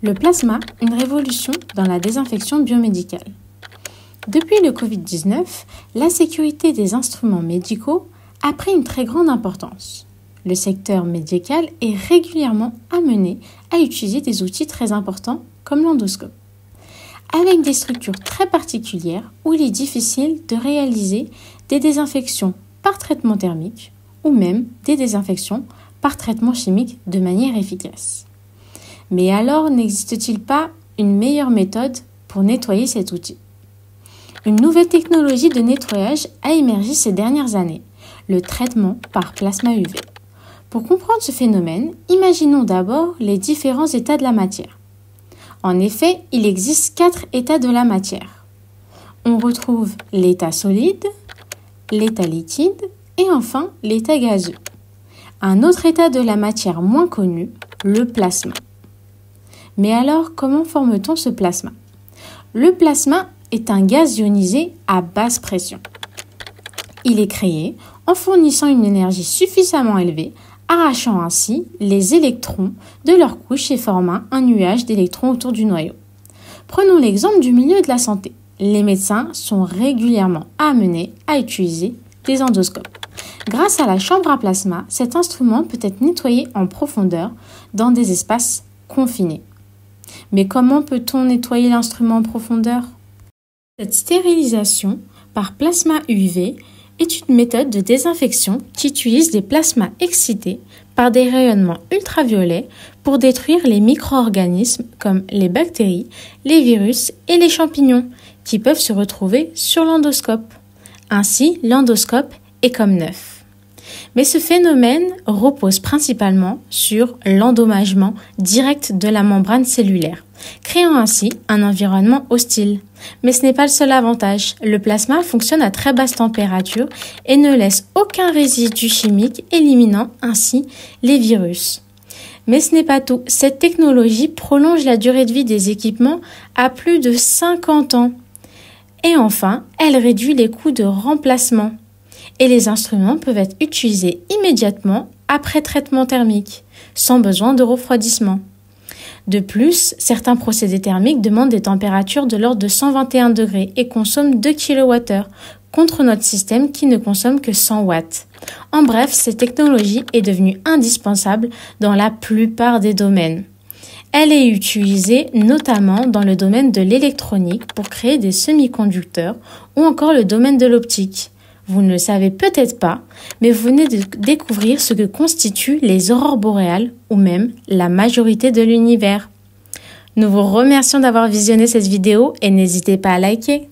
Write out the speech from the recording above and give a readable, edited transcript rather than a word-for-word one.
Le plasma, une révolution dans la désinfection biomédicale. Depuis le Covid-19, la sécurité des instruments médicaux a pris une très grande importance. Le secteur médical est régulièrement amené à utiliser des outils très importants comme l'endoscope, avec des structures très particulières où il est difficile de réaliser des désinfections par traitement thermique ou même des désinfections par traitement chimique de manière efficace. Mais alors, n'existe-t-il pas une meilleure méthode pour nettoyer cet outil? Une nouvelle technologie de nettoyage a émergé ces dernières années, le traitement par plasma UV. Pour comprendre ce phénomène, imaginons d'abord les différents états de la matière. En effet, il existe 4 états de la matière. On retrouve l'état solide, l'état liquide et enfin l'état gazeux. Un autre état de la matière moins connu, le plasma. Mais alors, comment forme-t-on ce plasma? Le plasma est un gaz ionisé à basse pression. Il est créé en fournissant une énergie suffisamment élevée, arrachant ainsi les électrons de leur couche et formant un nuage d'électrons autour du noyau. Prenons l'exemple du milieu de la santé. Les médecins sont régulièrement amenés à utiliser des endoscopes. Grâce à la chambre à plasma, cet instrument peut être nettoyé en profondeur dans des espaces confinés. Mais comment peut-on nettoyer l'instrument en profondeur? Cette stérilisation par plasma UV est une méthode de désinfection qui utilise des plasmas excités par des rayonnements ultraviolets pour détruire les micro-organismes comme les bactéries, les virus et les champignons qui peuvent se retrouver sur l'endoscope. Ainsi, l'endoscope est comme neuf. Mais ce phénomène repose principalement sur l'endommagement direct de la membrane cellulaire, créant ainsi un environnement hostile. Mais ce n'est pas le seul avantage. Le plasma fonctionne à très basse température et ne laisse aucun résidu chimique, éliminant ainsi les virus. Mais ce n'est pas tout. Cette technologie prolonge la durée de vie des équipements à plus de 50 ans. Et enfin, elle réduit les coûts de remplacement. Et les instruments peuvent être utilisés immédiatement après traitement thermique, sans besoin de refroidissement. De plus, certains procédés thermiques demandent des températures de l'ordre de 121 degrés et consomment 2 kWh, contre notre système qui ne consomme que 100 watts. En bref, cette technologie est devenue indispensable dans la plupart des domaines. Elle est utilisée notamment dans le domaine de l'électronique pour créer des semi-conducteurs ou encore le domaine de l'optique. Vous ne le savez peut-être pas, mais vous venez de découvrir ce que constituent les aurores boréales ou même la majorité de l'univers. Nous vous remercions d'avoir visionné cette vidéo et n'hésitez pas à liker.